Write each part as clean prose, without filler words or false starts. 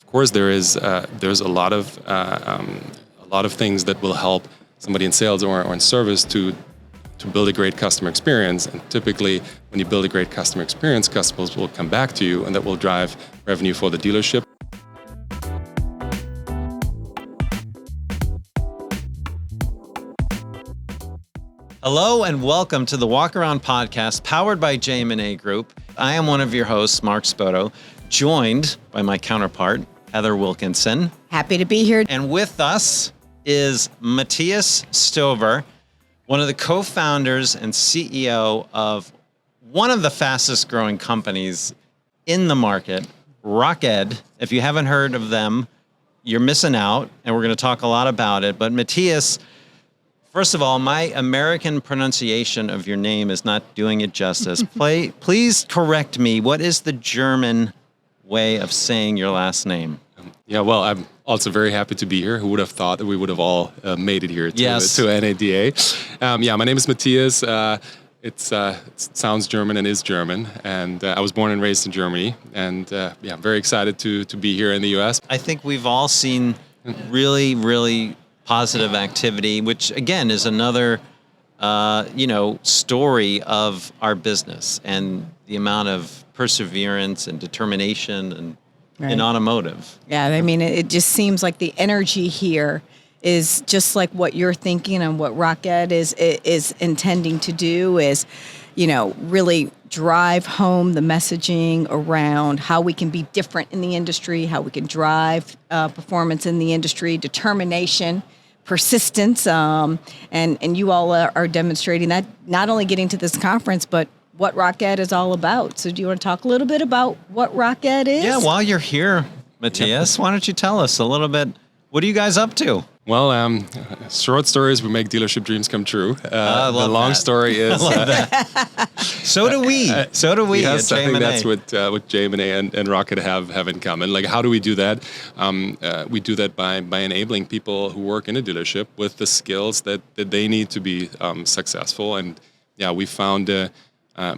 Of course, there's a lot of things that will help somebody in sales or in service to build a great customer experience. And typically, when you build a great customer experience, customers will come back to you, and that will drive revenue for the dealership. Hello and welcome to the Walk Around Podcast, powered by JM&A Group. I am one of your hosts, Mark Spoto, joined by my counterpart, Heather Wilkinson. Happy to be here. And with us is Matthias Stoever, one of the co-founders and CEO of one of the fastest growing companies in the market, Rocked. If you haven't heard of them, you're missing out, and we're going to talk a lot about it. But Matthias, first of all, my American pronunciation of your name is not doing it justice. Please correct me. What is the German way of saying your last name? Yeah, well, I'm also very happy to be here. Who would have thought that we would have all made it here to NADA? My name is Matthias. It sounds German and is German. And I was born and raised in Germany. And I'm very excited to be here in the U.S. I think we've all seen really, really positive activity, which again is another, story of our business and the amount of perseverance and determination and in automotive. Yeah, I mean, it just seems like the energy here is just like what you're thinking and what Rocked is intending to do is, really drive home the messaging around how we can be different in the industry, how we can drive performance in the industry, determination, persistence, and you all are demonstrating that, not only getting to this conference, but what Rocked is all about. So do you want to talk a little bit about what Rocked is? Yeah, while you're here, Matthias, why don't you tell us a little bit, what are you guys up to? Well, short story is we make dealership dreams come true. I love the long that. story is... I love that. So do we. Yes, at I think JM&A. that's what JM&A and Rocket have in common. Like, how do we do that? We do that by enabling people who work in a dealership with the skills that they need to be successful. And we found a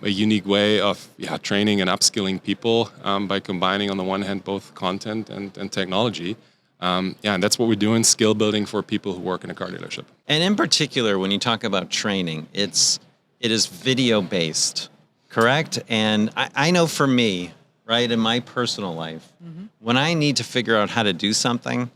unique way of training and upskilling people by combining, on the one hand, both content and technology. And that's what we're doing, skill building for people who work in a car dealership. And in particular, when you talk about training, it is video-based, correct? And I know for me, right, in my personal life, when I need to figure out how to do something,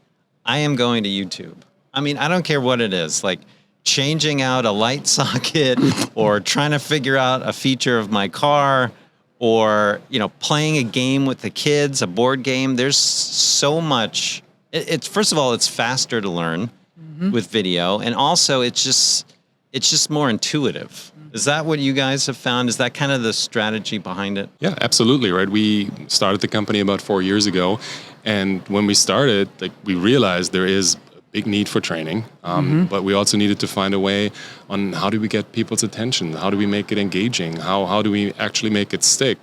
I am going to YouTube. I mean, I don't care what it is, like changing out a light socket or trying to figure out a feature of my car or, playing a game with the kids, a board game. There's so much. It's first of all, it's faster to learn with video, and also it's just more intuitive. Is that what you guys have found? Is that kind of the strategy behind it? Yeah, absolutely. Right. We started the company about 4 years ago, and when we started, we realized there is a big need for training, but we also needed to find a way on how do we get people's attention, how do we make it engaging, how do we actually make it stick,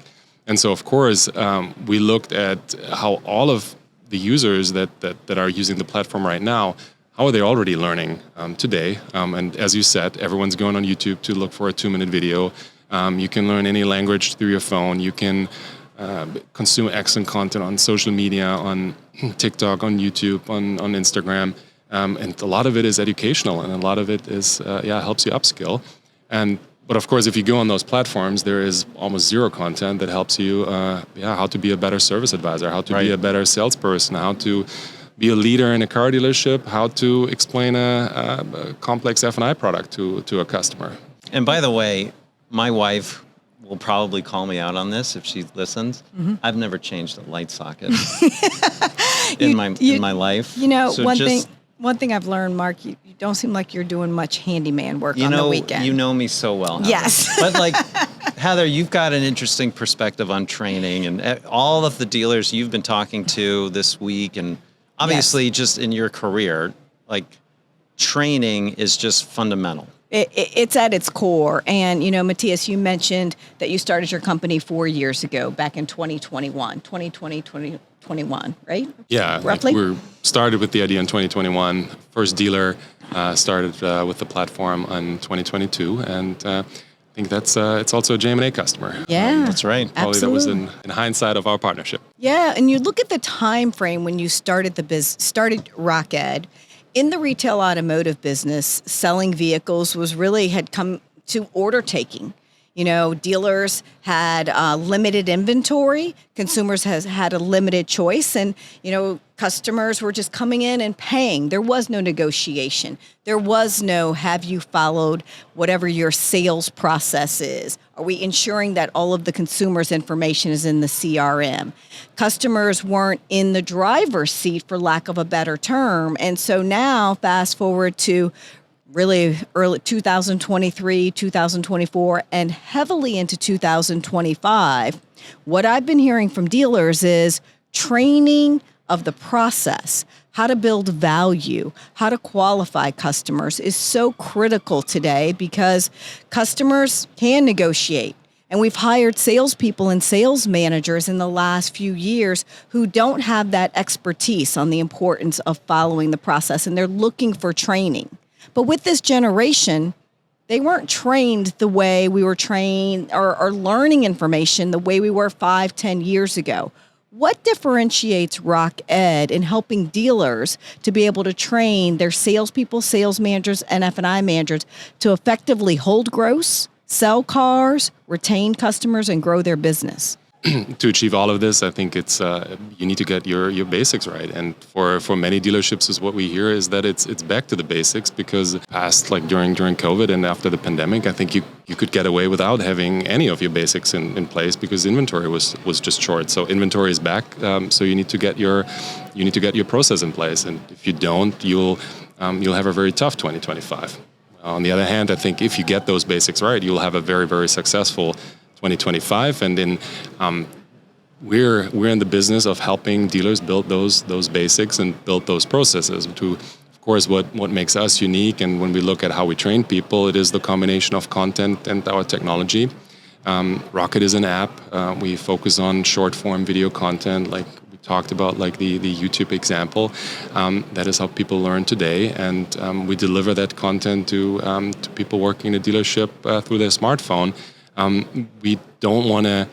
and so of course we looked at how all of the users that are using the platform right now, how are they already learning today? And as you said, everyone's going on YouTube to look for a 2-minute video. You can learn any language through your phone. You can consume excellent content on social media, on TikTok, on YouTube, on Instagram. And a lot of it is educational, and a lot of it is helps you upskill. But of course, if you go on those platforms, there is almost zero content that helps you, how to be a better service advisor, how to be a better salesperson, how to be a leader in a car dealership, how to explain a complex F&I product to a customer. And by the way, my wife will probably call me out on this if she listens. I've never changed a light socket in my life. One thing I've learned, Mark, you don't seem like you're doing much handyman work on the weekend. You know me so well, Heather. Yes. But Heather, you've got an interesting perspective on training, and all of the dealers you've been talking to this week, and obviously just in your career, training is just fundamental. It's at its core. And, Matthias, you mentioned that you started your company 4 years ago, back in 2021, right? Yeah, roughly. We started with the idea in 2021. First dealer started with the platform in 2022, and think that's it's also a JM&A customer. Yeah, That's right. Probably that was absolutely. in hindsight of our partnership. Yeah, and you look at the time frame when you started started Rocked. In the retail automotive business, selling vehicles had come to order taking. You know, dealers had limited inventory, consumers had a limited choice, and, you know, customers were just coming in and paying. There was no negotiation. There was no, have you followed whatever your sales process is? Are we ensuring that all of the consumer's information is in the CRM? Customers weren't in the driver's seat, for lack of a better term. And so now, fast forward to really early 2023, 2024, and heavily into 2025, what I've been hearing from dealers is training of the process, how to build value, how to qualify customers is so critical today because customers can negotiate. And we've hired salespeople and sales managers in the last few years who don't have that expertise on the importance of following the process, and they're looking for training. But with this generation, they weren't trained the way we were trained or learning information the way we were 5-10 years ago. What differentiates Rocked in helping dealers to be able to train their salespeople, sales managers, and F&I managers to effectively hold gross, sell cars, retain customers, and grow their business? To achieve all of this, I think it's you need to get your basics right. And for many dealerships, is what we hear is that it's back to the basics, because past, like during COVID and after the pandemic, I think you could get away without having any of your basics in place because inventory was just short. So inventory is back. So you need to get your process in place. And if you don't, you'll have a very tough 2025. On the other hand, I think if you get those basics right, you'll have a very, very successful 2025, and then we're in the business of helping dealers build those basics and build those processes. To, of course, what makes us unique, and when we look at how we train people, it is the combination of content and our technology. Rocked is an app. We focus on short form video content, like we talked about, like the YouTube example. That is how people learn today, and we deliver that content to people working in a dealership through their smartphone. We don't want to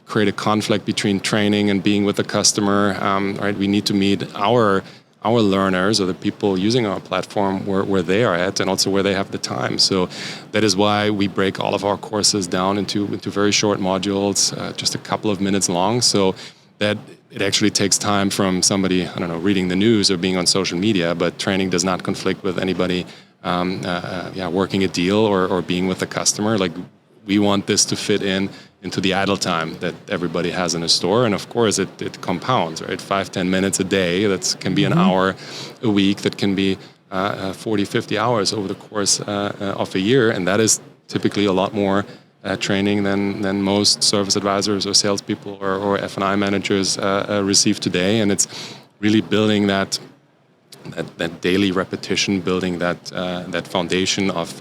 create a conflict between training and being with the customer. Right? We need to meet our learners, or the people using our platform, where they are at, and also where they have the time. So that is why we break all of our courses down into very short modules, just a couple of minutes long, so that it actually takes time from somebody, reading the news or being on social media, but training does not conflict with anybody working a deal or being with the customer. Like, we want this to fit into the idle time that everybody has in a store. And of course, it compounds, right? 5-10 minutes a day, that can be an hour a week, that can be 40-50 hours over the course of a year. And that is typically a lot more training than most service advisors or salespeople or F&I managers receive today. And it's really building that daily repetition, building that foundation of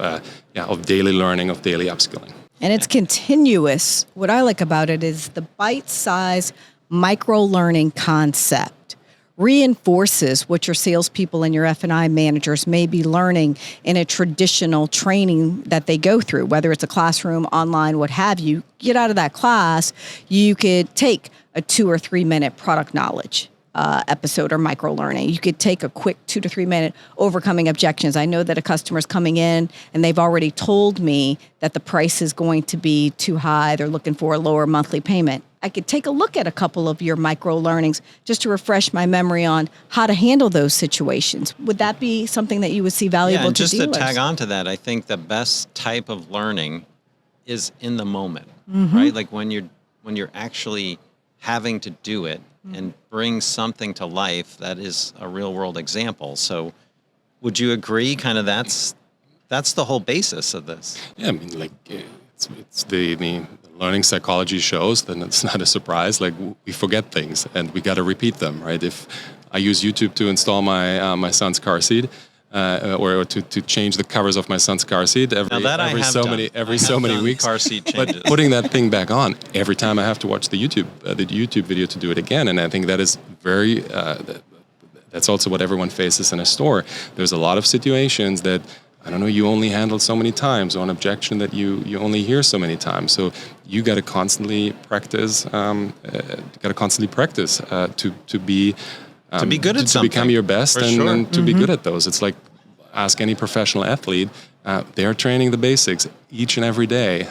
daily learning, of daily upskilling. And it's continuous. What I like about it is the bite-sized micro-learning concept reinforces what your salespeople and your F&I managers may be learning in a traditional training that they go through, whether it's a classroom, online, what have you. Get out of that class, you could take a 2 or 3 minute product knowledge episode or micro-learning. You could take a quick 2 to 3 minute overcoming objections. I know that a customer's coming in and they've already told me that the price is going to be too high. They're looking for a lower monthly payment. I could take a look at a couple of your micro-learnings just to refresh my memory on how to handle those situations. Would that be something that you would see valuable and to just dealers? to tag on to that, I think the best type of learning is in the moment, right? Like when you're actually having to do it and bring something to life that is a real world example. So would you agree kind of that's the whole basis of this? Yeah, I mean, like it's the learning psychology shows, then it's not a surprise. Like, we forget things and we got to repeat them, right? If I use YouTube to install my son's car seat, or to change the covers of my son's car seat every so many weeks. Car seat changes. But putting that thing back on every time, I have to watch the YouTube video to do it again. And I think that is that's also what everyone faces in a store. There's a lot of situations that I don't know, you only handle so many times, or an objection that you only hear so many times. So you got to constantly practice. To be good at to something, become your best, for and, sure. and to be good at those. It's like, ask any professional athlete. They are training the basics each and every day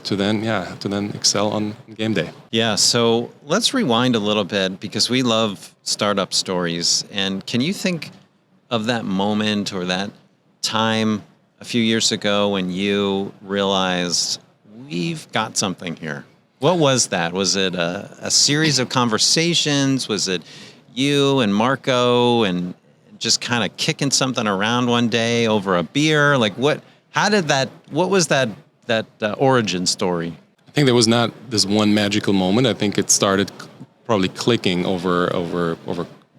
to then excel on game day. Yeah, so let's rewind a little bit, because we love startup stories. And can you think of that moment or that time a few years ago when you realized we've got something here? What was that? Was it a series of conversations? Was it you and Marco and just kind of kicking something around one day over a beer? Like what was that origin story? I think there was not this one magical moment. I think it started probably clicking over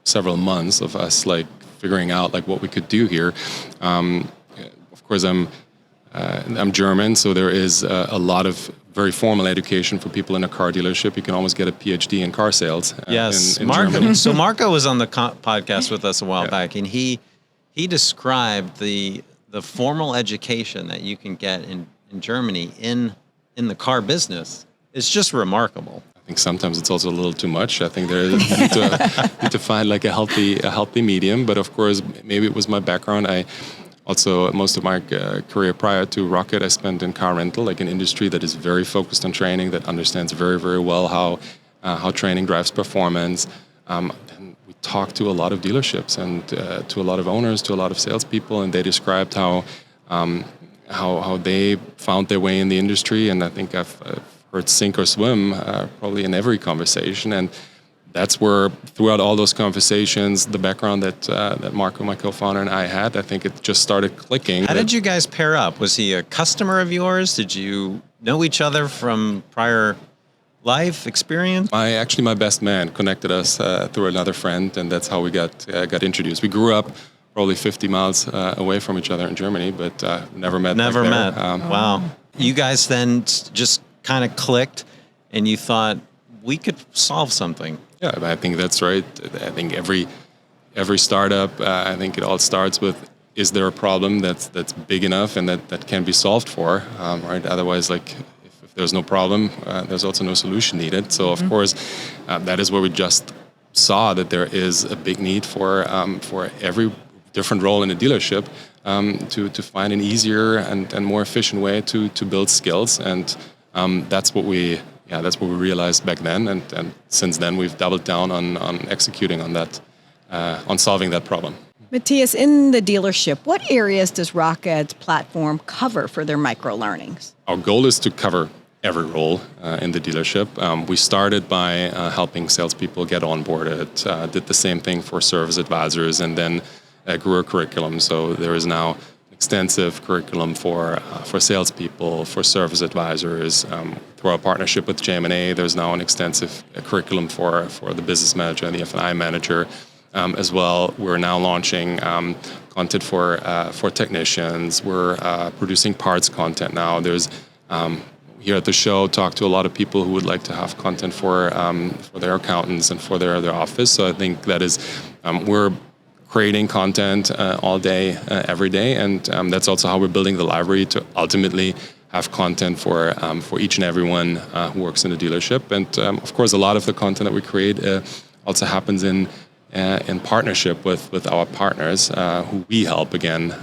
several months of us like figuring out like what we could do here. Of course, I'm German, so there is a lot of very formal education for people in a car dealership. You can almost get a PhD in car sales. Yes, in Marco. Germany. So Marco was on the podcast with us a while back, and he described the formal education that you can get in Germany in the car business. It's just remarkable. I think sometimes it's also a little too much. I think you need to find like a healthy medium. But of course, maybe it was my background. Also, most of my career prior to Rocket, I spent in car rental, like an industry that is very focused on training, that understands very, very well how training drives performance. And we talked to a lot of dealerships and to a lot of owners, to a lot of salespeople, and they described how they found their way in the industry. And I think I've heard sink or swim probably in every conversation. And that's where, throughout all those conversations, the background that Marco, my co-founder, and I had, I think it just started clicking. How did you guys pair up? Was he a customer of yours? Did you know each other from prior life experience? My best man connected us through another friend, and that's how we got introduced. We grew up probably 50 miles away from each other in Germany, but never met. Never met. Wow. You guys then just kind of clicked, and you thought we could solve something. Yeah, I think that's right. I think every startup, I think it all starts with, is there a problem that's big enough and that can be solved for, right? Otherwise, like if there's no problem, there's also no solution needed. So of course, that is where we just saw that there is a big need for every different role in a dealership to find an easier and more efficient way to build skills, and that's what we realized back then, and since then we've doubled down on executing on that, on solving that problem. Matthias, in the dealership, what areas does Rocket's platform cover for their micro learnings? Our goal is to cover every role in the dealership. We started by helping salespeople get onboarded, did the same thing for service advisors, and then grew a curriculum. So there is now extensive curriculum for salespeople, for service advisors. Through our partnership with JM&A, there's now an extensive curriculum for the business manager and the F&I manager as well. We're now launching content for technicians. We're producing parts content now. There's here at the show, talk to a lot of people who would like to have content for their accountants and for their office. So I think that is we're creating content all day, every day, and that's also how we're building the library to ultimately have content for each and everyone who works in the dealership. And of course, a lot of the content that we create also happens in partnership with our partners, who we help again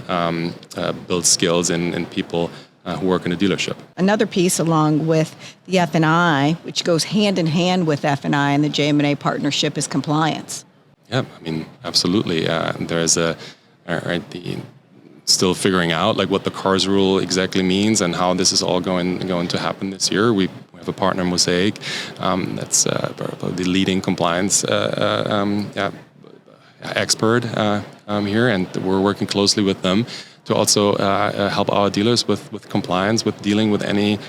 build skills in people who work in a dealership. Another piece, along with the F&I, which goes hand in hand with F&I and the JM&A partnership, is compliance. Yeah, I mean, absolutely. There's still figuring out like what the CARS rule exactly means and how this is all going to happen this year. We have a partner, Mosaic, that's the leading compliance expert here, and we're working closely with them to also help our dealers with compliance, with dealing with any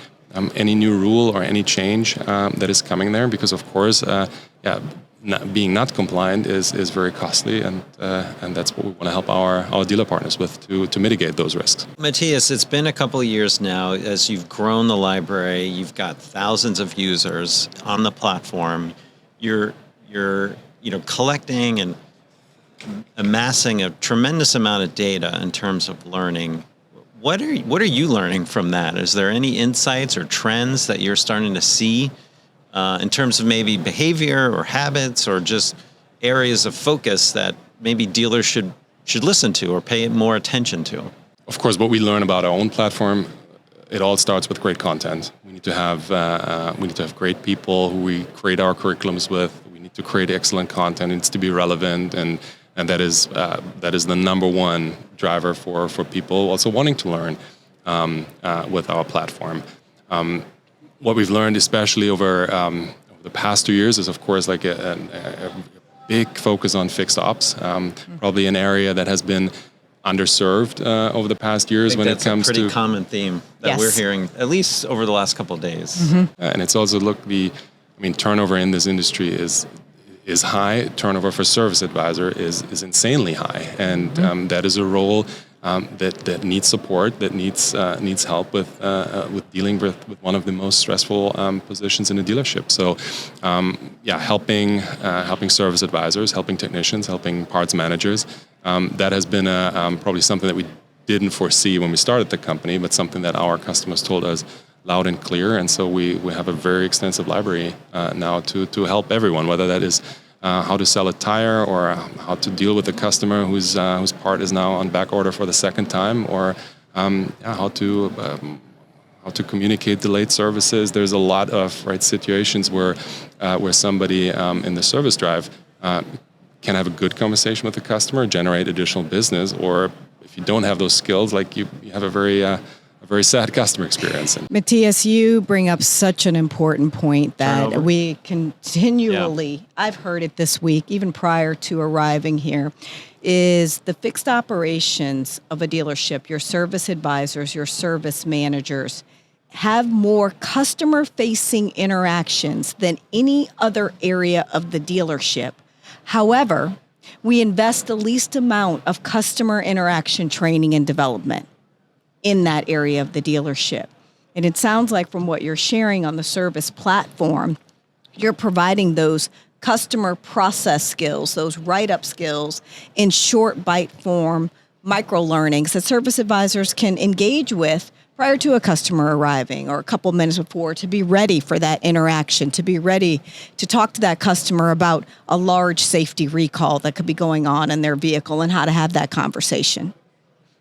new rule or any change that is coming there, because of course, being not compliant is very costly, and that's what we want to help our dealer partners with to mitigate those risks. Matthias, it's been a couple of years now as you've grown the library. You've got thousands of users on the platform. You're collecting and amassing a tremendous amount of data in terms of learning. What are you learning from that? Is there any insights or trends that you're starting to see in terms of maybe behavior or habits or just areas of focus that maybe dealers should listen to or pay more attention to? Of course, what we learn about our own platform, it all starts with great content. We need to have great people who we create our curriculums with. We need to create excellent content. It needs to be relevant, and that is the number one driver for people also wanting to learn with our platform. What we've learned, especially over the past 2 years, is of course like a big focus on fixed ops. Probably an area that has been underserved over the past years when it comes to... That's a pretty common theme that we're hearing, at least over the last couple of days. And it's also, turnover in this industry is high. Turnover for service advisor is insanely high. And that is a role that needs support, that needs help with dealing with one of the most stressful positions in a dealership. So, helping service advisors, helping technicians, helping parts managers. That has been probably something that we didn't foresee when we started the company, but something that our customers told us loud and clear. And so we have a very extensive library now to help everyone, whether that is how to sell a tire or how to deal with a customer whose part is now on back order for the second time, or how to communicate delayed services. There's a lot of situations where somebody in the service drive can have a good conversation with the customer, generate additional business, or if you don't have those skills, you have a very sad customer experience. Matthias, you bring up such an important point that Turnover. we continually, I've heard it this week, even prior to arriving here, is the fixed operations of a dealership, your service advisors, your service managers, have more customer-facing interactions than any other area of the dealership. However, we invest the least amount of customer interaction training and development in that area of the dealership. And it sounds like from what you're sharing on the service platform, you're providing those customer process skills, those write-up skills in short bite form micro learnings that service advisors can engage with prior to a customer arriving or a couple minutes before, to be ready for that interaction, to be ready to talk to that customer about a large safety recall that could be going on in their vehicle and how to have that conversation.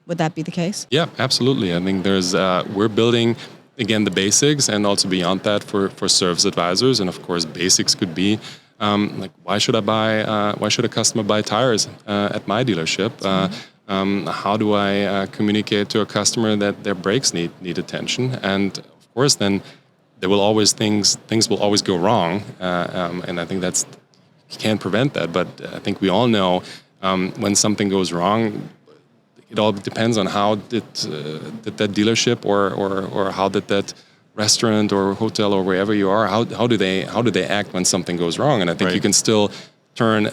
Would that be the case? Yeah, absolutely. I think we're building, again, the basics, and also beyond that for service advisors. And of course, basics could be why should a customer buy tires at my dealership? How do I communicate to a customer that their brakes need attention? And of course, then there will always things will always go wrong, and I think you can't prevent that. But I think we all know when something goes wrong, it all depends on how did that dealership or how did that restaurant or hotel or wherever you are, how do they act when something goes wrong? And I think you can still turn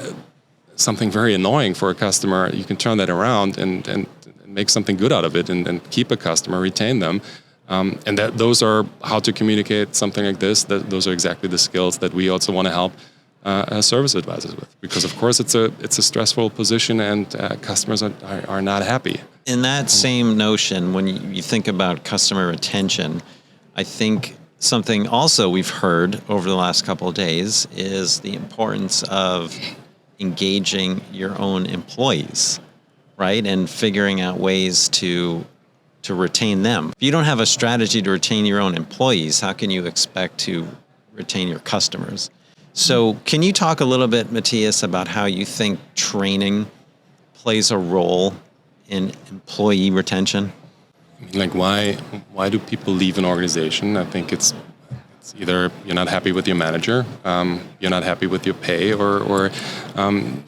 something very annoying for a customer, you can turn that around and make something good out of it and keep a customer, retain them. And those are how to communicate something like this. Those are exactly the skills that we also want to help service advisors with. Because of course it's a stressful position and customers are not happy. In that same notion, when you think about customer retention, I think something also we've heard over the last couple of days is the importance of engaging your own employees, right? And figuring out ways to retain them. If you don't have a strategy to retain your own employees, how can you expect to retain your customers? So can you talk a little bit, Matthias, about how you think training plays a role in employee retention? Why do people leave an organization? I think it's either you're not happy with your manager, you're not happy with your pay, or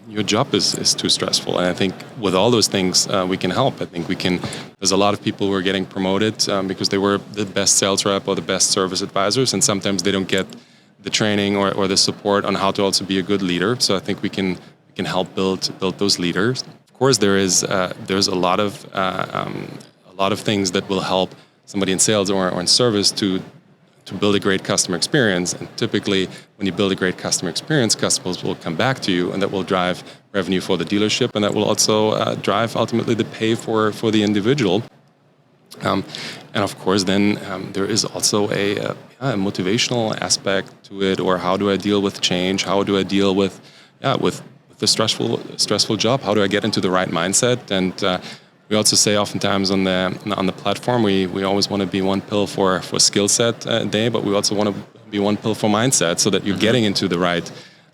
your job is too stressful. And I think with all those things, we can help. I think there's a lot of people who are getting promoted because they were the best sales rep or the best service advisors, and sometimes they don't get the training or the support on how to also be a good leader. So I think we can help build those leaders. Of course, there's a lot of things that will help somebody in sales or in service to build a great customer experience. And typically, when you build a great customer experience, customers will come back to you, and that will drive revenue for the dealership, and that will also drive ultimately the pay for the individual. And of course, then there is also a motivational aspect to it, or how do I deal with change? How do I deal with the stressful job? How do I get into the right mindset? And we also say oftentimes on the platform, we always want to be one pill for skill set a day, but we also want to be one pill for mindset, so that you're getting into the right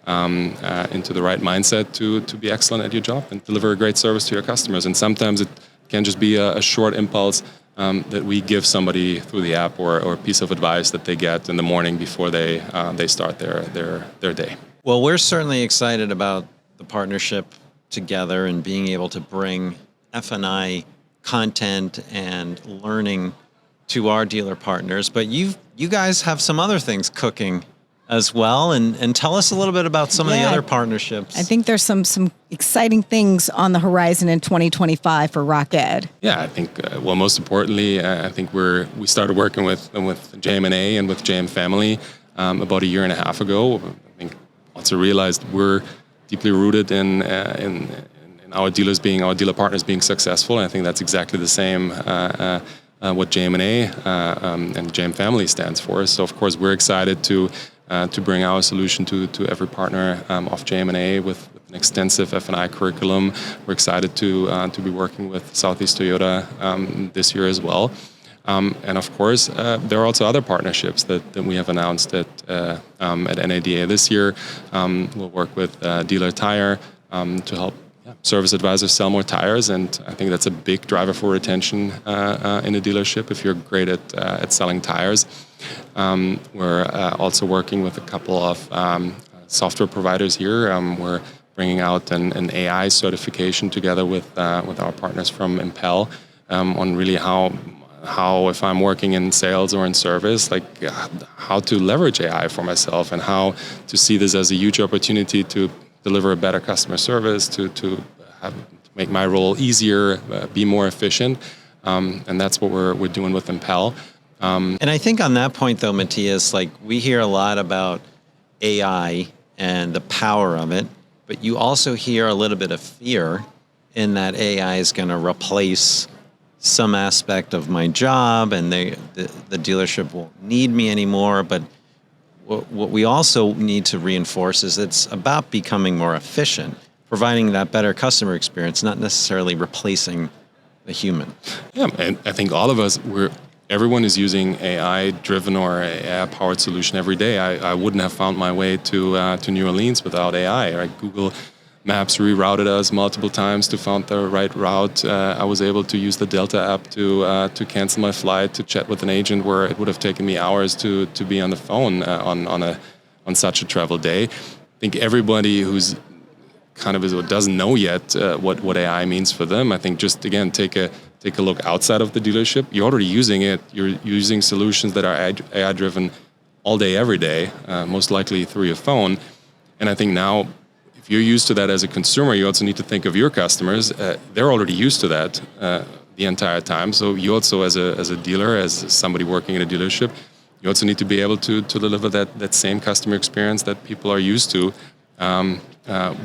mindset to be excellent at your job and deliver a great service to your customers. And sometimes it can just be a short impulse that we give somebody through the app, or a piece of advice that they get in the morning before they start their day. Well, we're certainly excited about the partnership together and being able to bring F&I content and learning to our dealer partners. But you guys have some other things cooking as well, and tell us a little bit about some of the other partnerships. I think there's some exciting things on the horizon in 2025 for RockEd. Yeah, I think most importantly, I think we started working with JM&A and with JM Family about a year and a half ago. I think also realized we're deeply rooted in our dealer partners being successful, and I think that's exactly the same what JM&A and JM Family stands for. So of course we're excited to bring our solution to every partner of JM&A with an extensive F&I curriculum. We're excited to be working with Southeast Toyota this year as well. And of course, there are also other partnerships that we have announced at NADA this year. We'll work with Dealer Tire to help service advisors sell more tires, and I think that's a big driver for retention in a dealership if you're great at selling tires. We're also working with a couple of software providers here. We're bringing out an AI certification together with our partners from Impel on really how if I'm working in sales or in service, like how to leverage AI for myself, and how to see this as a huge opportunity to deliver a better customer service, to make my role easier, be more efficient, and that's what we're doing with Impel. And I think on that point, though, Matthias, like we hear a lot about AI and the power of it, but you also hear a little bit of fear in that AI is going to replace some aspect of my job, and the dealership won't need me anymore. But what we also need to reinforce is it's about becoming more efficient, providing that better customer experience, not necessarily replacing the human. Yeah, and I think all of us, everyone is using AI-driven or AI-powered solution every day. I wouldn't have found my way to New Orleans without AI. Right? Google Maps rerouted us multiple times to find the right route. I was able to use the Delta app to cancel my flight, to chat with an agent where it would have taken me hours to be on the phone on such a travel day. I think everybody who's kind of doesn't know yet what AI means for them, I think just again take a look outside of the dealership. You're already using it. You're using solutions that are AI driven all day, every day, most likely through your phone. And I think now, if you're used to that as a consumer, you also need to think of your customers. They're already used to that the entire time. So you also, as a dealer, as somebody working in a dealership, you also need to be able to deliver that same customer experience that people are used to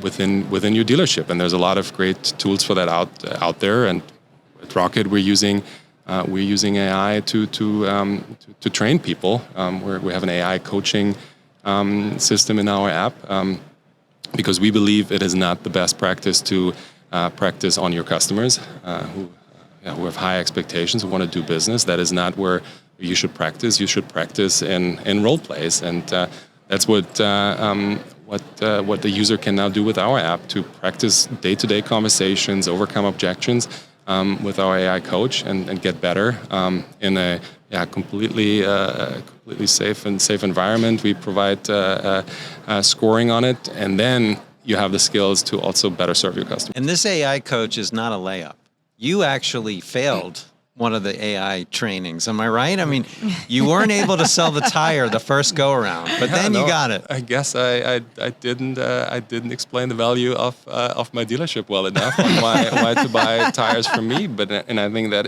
within your dealership. And there's a lot of great tools for that out there. And at RockEd, we're using AI to train people. We have an AI coaching system in our app. Because we believe it is not the best practice to practice on your customers who have high expectations, who want to do business. That is not where you should practice. You should practice in role plays, and that's what the user can now do with our app, to practice day-to-day conversations, overcome objections with our AI coach, and get better in a completely safe environment. We provide scoring on it, and then you have the skills to also better serve your customers. And this AI coach is not a layup. You actually failed one of the AI trainings. Am I right? I mean, you weren't able to sell the tire the first go around, but then you got it. I guess I didn't explain the value of my dealership well enough on why to buy tires from me. And I think that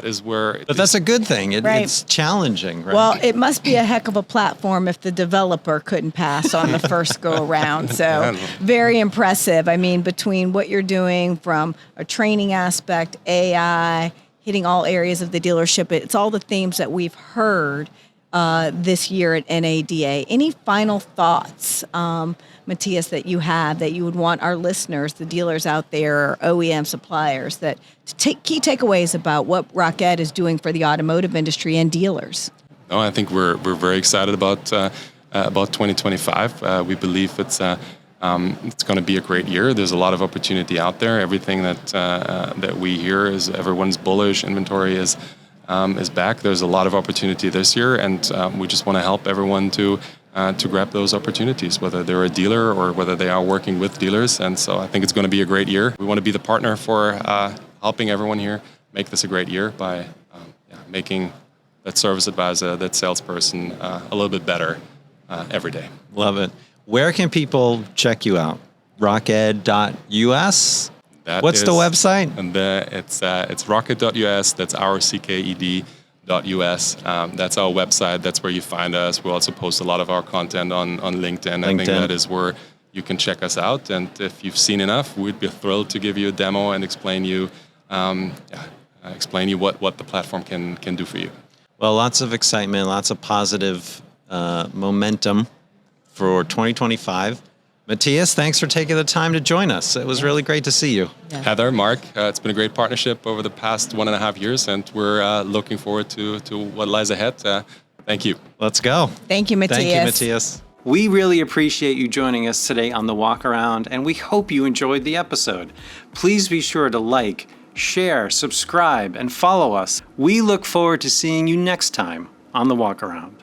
is where. But that's a good thing. Right. It's challenging, right? Well, it must be a heck of a platform if the developer couldn't pass on the first go around. So very impressive. I mean, between what you're doing from a training aspect, AI, hitting all areas of the dealership. It's all the themes that we've heard this year at NADA. Any final thoughts, Matthias, that you have that you would want our listeners, the dealers out there, or OEM suppliers, that to take key takeaways about what Rocket is doing for the automotive industry and dealers? No, I think we're very excited about 2025. We believe it's going to be a great year. There's a lot of opportunity out there. Everything that we hear is everyone's bullish. Inventory is back. There's a lot of opportunity this year, and we just want to help everyone to grab those opportunities, whether they're a dealer or whether they are working with dealers. And so I think it's going to be a great year. We want to be the partner for helping everyone here make this a great year by making that service advisor, that salesperson a little bit better every day. Love it. Where can people check you out? rocked.us? What's the website? And it's rocket.us. That's ROCKED.us. That's our website. That's where you find us. We also post a lot of our content on LinkedIn. I think that is where you can check us out. And if you've seen enough, we'd be thrilled to give you a demo and explain you what the platform can do for you. Well, lots of excitement, lots of positive momentum for 2025. Matthias, thanks for taking the time to join us. It was really great to see you. Yeah. Heather, Mark, it's been a great partnership over the past 1.5 years, and we're looking forward to what lies ahead. Thank you. Let's go. Thank you, Matthias. Thank you, Matthias. We really appreciate you joining us today on The Walk Around, and we hope you enjoyed the episode. Please be sure to like, share, subscribe, and follow us. We look forward to seeing you next time on The Walk Around.